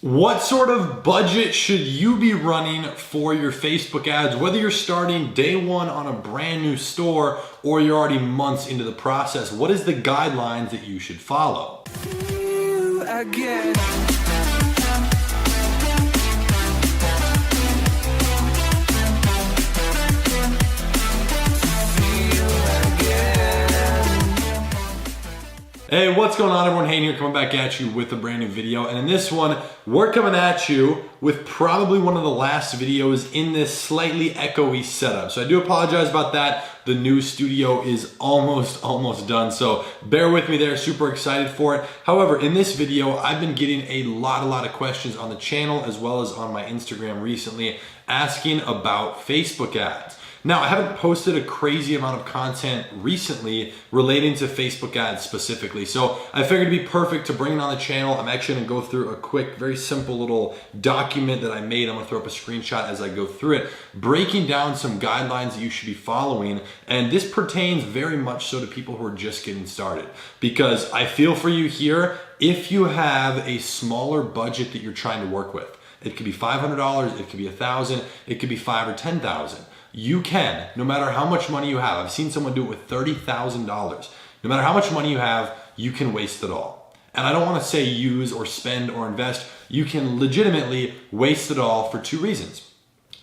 What sort of budget should you be running for your Facebook ads, whether you're starting day one on a brand new store or you're already months into the process? What is the guidelines that you should follow? Hey, what's going on everyone? Hayden here, coming back at you with a brand new video. And in this one, we're coming at you with probably one of the last videos in this slightly echoey setup. So I do apologize about that. The new studio is almost done. So bear with me there, super excited for it. However, in this video, I've been getting a lot of questions on the channel as well as on my Instagram recently asking about Facebook ads. Now, I haven't posted a crazy amount of content recently relating to Facebook ads specifically, so I figured it'd be perfect to bring it on the channel. I'm actually gonna go through a quick, very simple little document that I made. I'm gonna throw up a screenshot as I go through it, breaking down some guidelines that you should be following, and this pertains very much so to people who are just getting started, because I feel for you here if you have a smaller budget that you're trying to work with. It could be $500, it could be $1,000, it could be $5,000 or $10,000. You can, no matter how much money you have. I've seen someone do it with $30,000. No matter how much money you have, you can waste it all. And I don't want to say use or spend or invest. You can legitimately waste it all for two reasons.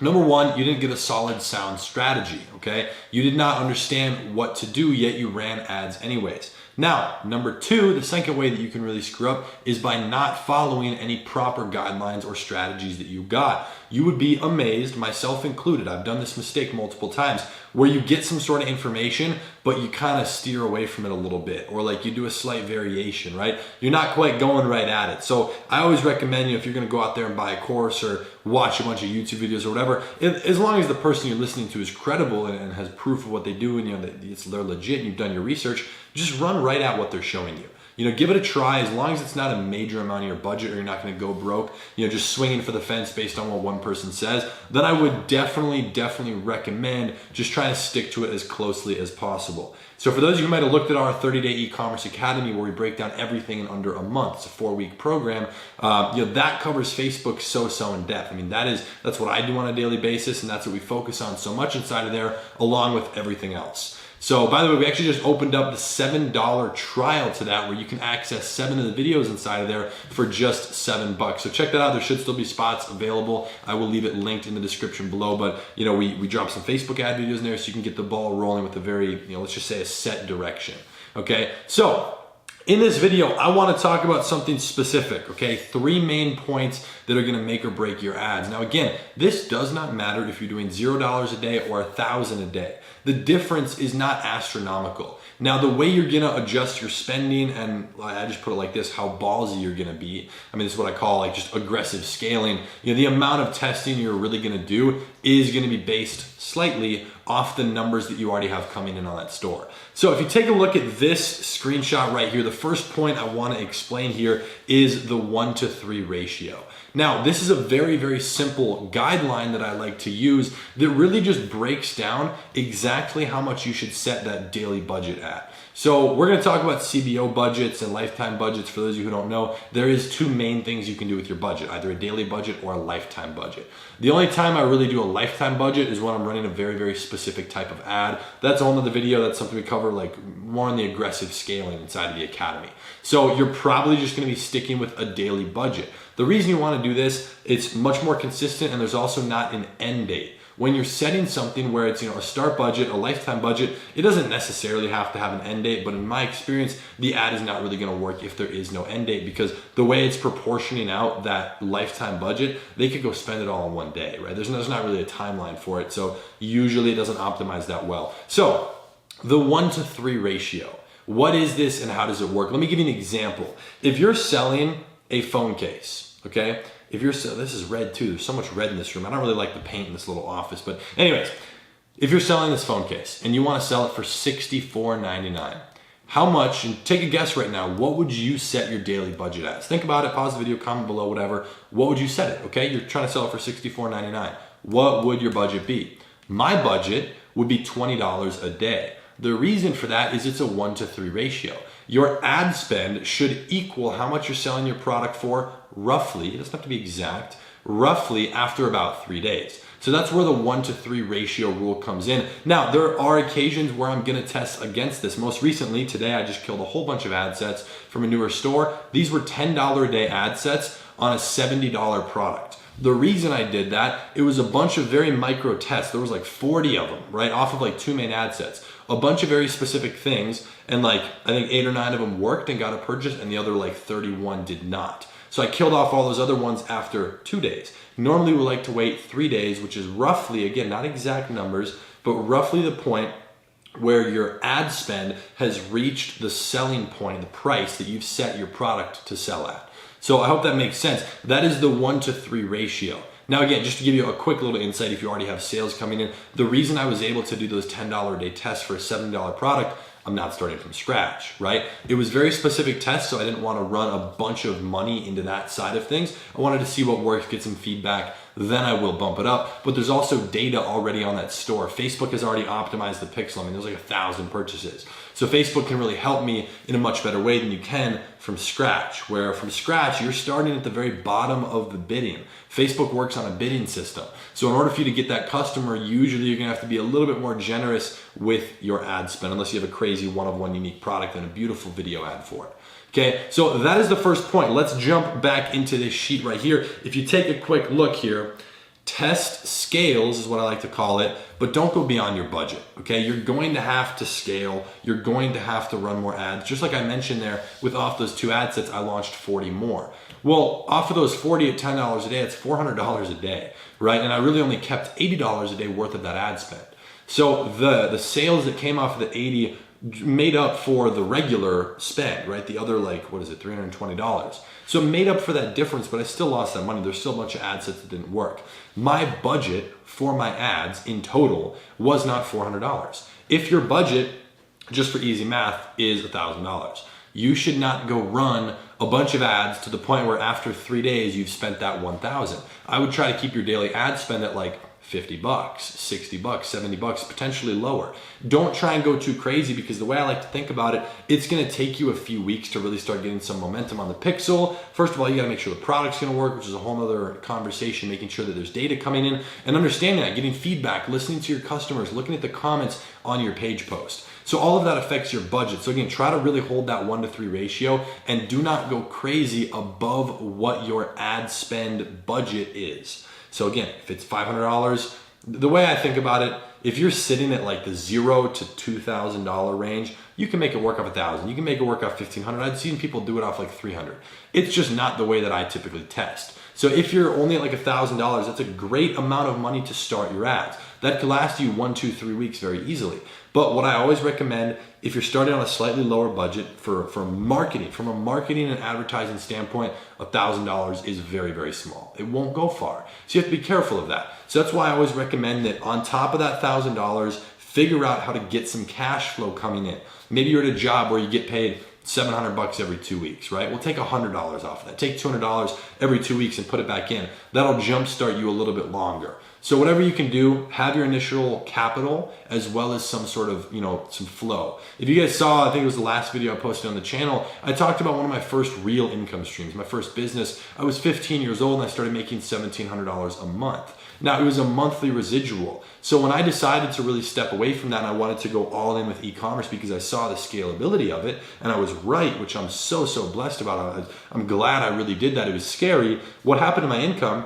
Number one, you didn't get a solid sound strategy, okay? You did not understand what to do, yet you ran ads anyways. Now, number two, the second way that you can really screw up is by not following any proper guidelines or strategies that you got. You would be amazed, myself included, I've done this mistake multiple times, where you get some sort of information, but you kind of steer away from it a little bit, or like you do a slight variation, right? You're not quite going right at it. So I always recommend, if you're gonna go out there and buy a course or watch a bunch of YouTube videos or whatever, as long as the person you're listening to is credible and has proof of what they do, and they're legit and you've done your research, just run right at what they're showing you. Give it a try, as long as it's not a major amount of your budget or you're not gonna go broke, just swinging for the fence based on what one person says, then I would definitely recommend just trying to stick to it as closely as possible. So for those of you who might have looked at our 30-day e-commerce academy where we break down everything in under a month, it's a 4-week program, that covers Facebook so in depth. I mean, that's what I do on a daily basis, and that's what we focus on so much inside of there, along with everything else. So by the way, we actually just opened up the $7 trial to that, where you can access 7 of the videos inside of there for just $7. So check that out. There should still be spots available. I will leave it linked in the description below, but we drop some Facebook ad videos in there so you can get the ball rolling with a very, let's just say a set direction. Okay, so in this video, I want to talk about something specific, okay? 3 main points that are going to make or break your ads. Now again, this does not matter if you're doing $0 a day or $1,000 a day. The difference is not astronomical. Now, the way you're gonna adjust your spending, and I just put it like this, how ballsy you're gonna be. I mean, this is what I call like just aggressive scaling. The amount of testing you're really gonna do is gonna be based slightly off the numbers that you already have coming in on that store. So if you take a look at this screenshot right here, the first point I wanna explain here is the 1-to-3 ratio. Now, this is a very simple guideline that I like to use that really just breaks down exactly how much you should set that daily budget at. So we're gonna talk about CBO budgets and lifetime budgets. For those of you who don't know, there is 2 main things you can do with your budget, either a daily budget or a lifetime budget. The only time I really do a lifetime budget is when I'm running a very specific type of ad. That's a whole nother video. That's something we cover like more on the aggressive scaling inside of the academy. So you're probably just gonna be sticking with a daily budget. The reason you wanna do this, it's much more consistent, and there's also not an end date. When you're setting something where it's a start budget, a lifetime budget, it doesn't necessarily have to have an end date, but in my experience, the ad is not really gonna work if there is no end date, because the way it's proportioning out that lifetime budget, they could go spend it all in one day, right? There's not really a timeline for it, so usually it doesn't optimize that well. So the 1-to-3 ratio, what is this and how does it work? Let me give you an example. If you're selling a phone case, okay? This is red too, there's so much red in this room. I don't really like the paint in this little office, but anyways, if you're selling this phone case and you wanna sell it for $64.99, how much, and take a guess right now, what would you set your daily budget as? Think about it, pause the video, comment below, whatever. What would you set it, okay? You're trying to sell it for $64.99. What would your budget be? My budget would be $20 a day. The reason for that is it's a 1-to-3 ratio. Your ad spend should equal how much you're selling your product for roughly, it doesn't have to be exact, roughly after about 3 days. So that's where the 1-to-3 ratio rule comes in. Now, there are occasions where I'm gonna test against this. Most recently, today, I just killed a whole bunch of ad sets from a newer store. These were $10 a day ad sets on a $70 product. The reason I did that, it was a bunch of very micro tests. There was like 40 of them, right? Off of like 2 main ad sets. A bunch of very specific things. And like, I think 8 or 9 of them worked and got a purchase, and the other like 31 did not. So I killed off all those other ones after 2 days. Normally we like to wait 3 days, which is roughly, again, not exact numbers, but roughly the point where your ad spend has reached the selling point, the price that you've set your product to sell at. So I hope that makes sense. That is the 1-to-3 ratio. Now again, just to give you a quick little insight, if you already have sales coming in, the reason I was able to do those $10 a day tests for a $70 product, I'm not starting from scratch, right? It was very specific tests, so I didn't want to run a bunch of money into that side of things. I wanted to see what works, get some feedback, then I will bump it up. But there's also data already on that store. Facebook has already optimized the pixel. I mean, there's like 1,000 purchases. So Facebook can really help me in a much better way than you can from scratch, where from scratch, you're starting at the very bottom of the bidding. Facebook works on a bidding system. So in order for you to get that customer, usually you're gonna have to be a little bit more generous with your ad spend, unless you have a crazy one-of-one unique product and a beautiful video ad for it. Okay, so that is the first point. Let's jump back into this sheet right here. If you take a quick look here, test scales is what I like to call it, but don't go beyond your budget, okay? You're going to have to scale. You're going to have to run more ads. Just like I mentioned there, with off those 2 ad sets, I launched 40 more. Well, off of those 40 at $10 a day, it's $400 a day, right? And I really only kept $80 a day worth of that ad spend. So the sales that came off of the 80 made up for the regular spend, right? The other, like, what is it, $320. So it made up for that difference, but I still lost that money. There's still a bunch of ad sets that didn't work. My budget for my ads in total was not $400. If your budget, just for easy math, is $1,000, you should not go run a bunch of ads to the point where after 3 days you've spent that $1,000. I would try to keep your daily ad spend at like $50, $60, $70, potentially lower. Don't try and go too crazy, because the way I like to think about it, it's gonna take you a few weeks to really start getting some momentum on the pixel. First of all, you gotta make sure the product's gonna work, which is a whole other conversation, making sure that there's data coming in and understanding that, getting feedback, listening to your customers, looking at the comments on your page post. So all of that affects your budget. So again, try to really hold that 1-to-3 ratio and do not go crazy above what your ad spend budget is. So again, if it's $500, the way I think about it, if you're sitting at like the $0 to $2,000 range, you can make it work off $1,000. You can make it work off $1,500. I've seen people do it off like $300. It's just not the way that I typically test. So if you're only at like $1,000, that's a great amount of money to start your ads. That could last you 1, 2, 3 weeks very easily. But what I always recommend, if you're starting on a slightly lower budget for marketing, from a marketing and advertising standpoint, $1,000 is very, very small. It won't go far. So you have to be careful of that. So that's why I always recommend that on top of that $1,000, figure out how to get some cash flow coming in. Maybe you're at a job where you get paid $700 every 2 weeks, right? Well, take $100 off of that. Take $200 every 2 weeks and put it back in. That'll jumpstart you a little bit longer. So whatever you can do, have your initial capital as well as some sort of, some flow. If you guys saw, I think it was the last video I posted on the channel, I talked about one of my first real income streams, my first business. I was 15 years old and I started making $1,700 a month. Now, it was a monthly residual. So when I decided to really step away from that and I wanted to go all in with e-commerce because I saw the scalability of it, and I was right, which I'm so blessed about. I'm glad I really did that. It was scary. What happened to my income?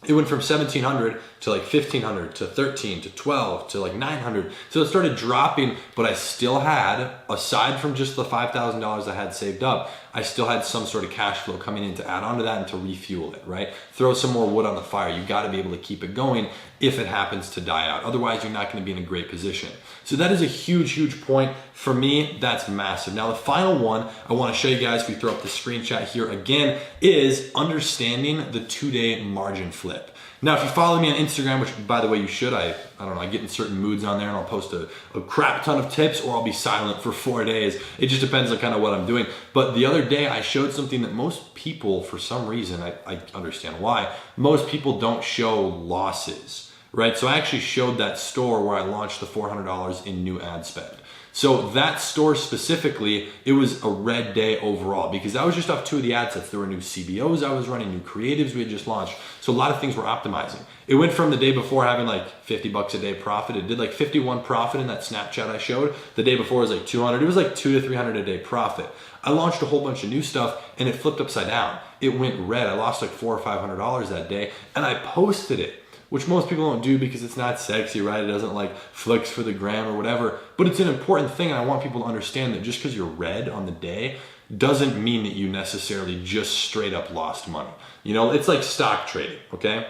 It went from 1,700 to like 1,500 to 13 to 12 to like 900. So it started dropping, but I still had, aside from just the $5,000 I had saved up, I still had some sort of cash flow coming in to add on to that and to refuel it, right? Throw some more wood on the fire. You got to be able to keep it going if it happens to die out. Otherwise, you're not going to be in a great position. So that is a huge point. For me, that's massive. Now, the final one I want to show you guys, if we throw up the screenshot here again, is understanding the 2-day margin flip. Now, if you follow me on Instagram, which by the way you should, I don't know, I get in certain moods on there and I'll post a crap ton of tips, or I'll be silent for 4 days. It just depends on kind of what I'm doing. But the other day I showed something that most people, for some reason, I understand why, most people don't show losses, right? So I actually showed that store where I launched the $400 in new ad spend. So that store specifically, it was a red day overall because I was just off 2 of the ad sets. There were new CBOs I was running, new creatives we had just launched. So a lot of things were optimizing. It went from the day before having like 50 bucks a day profit. It did like 51 profit in that Snapchat I showed. The day before was like 200. It was like 200 to 300 a day profit. I launched a whole bunch of new stuff and it flipped upside down. It went red. I lost like $400 or $500 that day and I posted it, which most people don't do because it's not sexy, right? It doesn't like flex for the gram or whatever, but it's an important thing. And I want people to understand that just because you're red on the day doesn't mean that you necessarily just straight up lost money. You know, it's like stock trading, okay?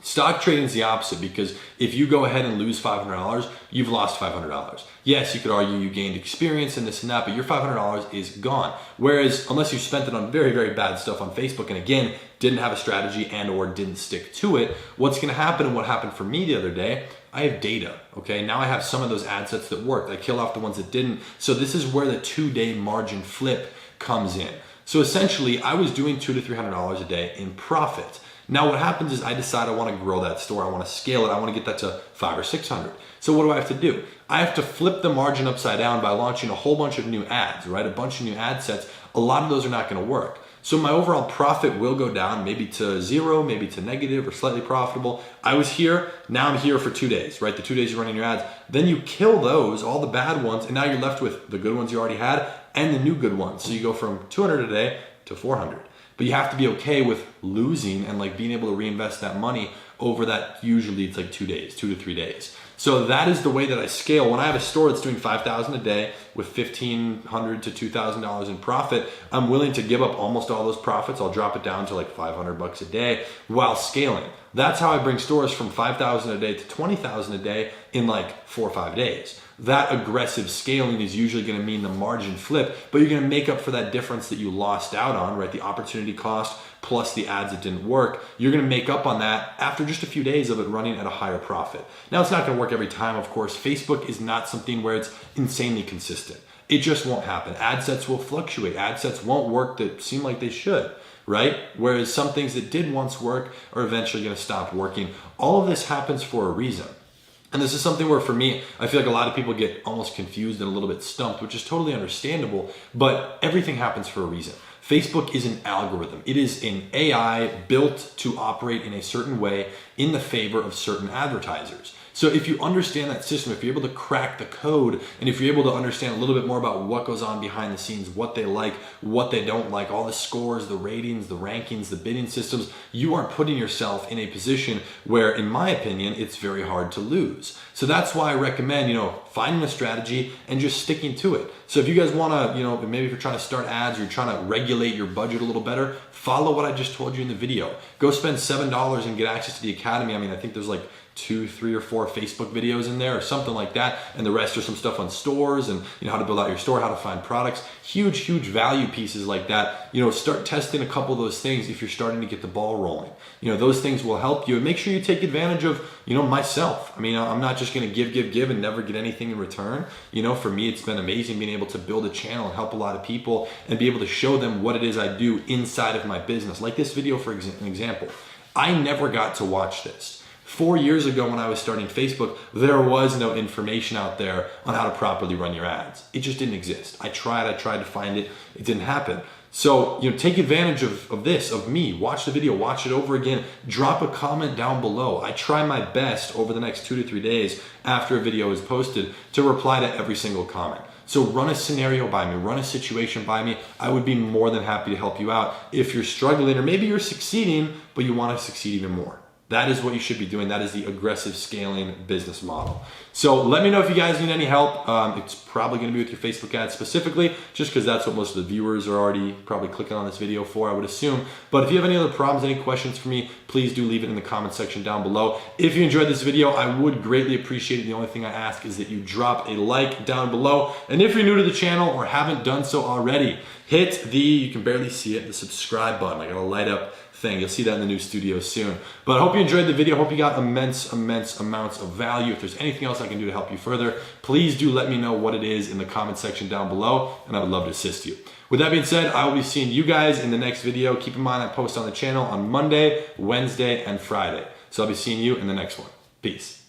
Stock trading is the opposite because if you go ahead and lose $500, you've lost $500. Yes, you could argue you gained experience and this and that, but your $500 is gone. Whereas unless you spent it on very, very bad stuff on Facebook and again, didn't have a strategy and or didn't stick to it, what's gonna happen and what happened for me the other day, I have data, okay? Now I have some of those ad sets that worked. I kill off the ones that didn't. So this is where the 2-day margin flip comes in. So essentially I was doing $200 to $300 a day in profit. Now what happens is I decide I want to grow that store. I want to scale it. I want to get that to 500 or 600. So what do I have to do? I have to flip the margin upside down by launching a whole bunch of new ads, right? A bunch of new ad sets. A lot of those are not going to work. So my overall profit will go down maybe to 0, maybe to negative or slightly profitable. I was here, now I'm here for 2 days, right? The 2 days you're running your ads. Then you kill those, all the bad ones, and now you're left with the good ones you already had and the new good ones. So you go from 200 a day to 400. But you have to be okay with losing and like being able to reinvest that money over that. Usually it's like 2 days, 2 to 3 days. So that is the way that I scale. When I have a store that's doing $5,000 a day with $1,500 to $2,000 in profit, I'm willing to give up almost all those profits. I'll drop it down to like 500 bucks a day while scaling. That's how I bring stores from 5,000 a day to 20,000 a day in like 4 or 5 days. That aggressive scaling is usually going to mean the margin flip, but you're going to make up for that difference that you lost out on, right? The opportunity cost plus the ads that didn't work. You're going to make up on that after just a few days of it running at a higher profit. Now, it's not going to work every time, of course. Facebook is not something where it's insanely consistent. It just won't happen. Ad sets will fluctuate. Ad sets won't work that seem like they should, right? Whereas some things that did once work are eventually going to stop working. All of this happens for a reason. And this is something where for me, I feel like a lot of people get almost confused and a little bit stumped, which is totally understandable, but everything happens for a reason. Facebook is an algorithm. It is an AI built to operate in a certain way in the favor of certain advertisers. So if you understand that system, if you're able to crack the code, and if you're able to understand a little bit more about what goes on behind the scenes, what they like, what they don't like, all the scores, the ratings, the rankings, the bidding systems, you are putting yourself in a position where, in my opinion, it's very hard to lose. So that's why I recommend, finding a strategy and just sticking to it. So if you guys want to, maybe if you're trying to start ads or you're trying to regulate your budget a little better, follow what I just told you in the video. Go spend $7 and get access to the Academy. I think there's like 2, 3, or 4 Facebook videos in there or something like that. And the rest are some stuff on stores and how to build out your store, how to find products, huge value pieces like that. Start testing a couple of those things if you're starting to get the ball rolling. Those things will help you and make sure you take advantage of, myself. I'm not just going to give and never get anything in return. For me, it's been amazing being able to build a channel and help a lot of people and be able to show them what it is I do inside of my business. Like this video, for example, I never got to watch this. 4 years ago when I was starting Facebook, there was no information out there on how to properly run your ads. It just didn't exist. I tried to find it. It didn't happen. So, take advantage of this, of me. Watch the video, watch it over again. Drop a comment down below. I try my best over the next 2 to 3 days after a video is posted to reply to every single comment. So run a scenario by me, run a situation by me. I would be more than happy to help you out if you're struggling or maybe you're succeeding, but you want to succeed even more. That is what you should be doing. That is the aggressive scaling business model. So let me know if you guys need any help. It's probably going to be with your Facebook ads specifically, just because that's what most of the viewers are already probably clicking on this video for, I would assume. But if you have any other problems, any questions for me, please do leave it in the comment section down below. If you enjoyed this video, I would greatly appreciate it. The only thing I ask is that you drop a like down below. And if you're new to the channel or haven't done so already, hit you can barely see it, the subscribe button. I got a light up thing. You'll see that in the new studio soon. But I hope you enjoyed the video. Hope you got immense amounts of value. If there's anything else I can do to help you further, please do let me know what it is in the comment section down below, and I would love to assist you. With that being said, I will be seeing you guys in the next video. Keep in mind I post on the channel on Monday, Wednesday, and Friday. So I'll be seeing you in the next one. Peace.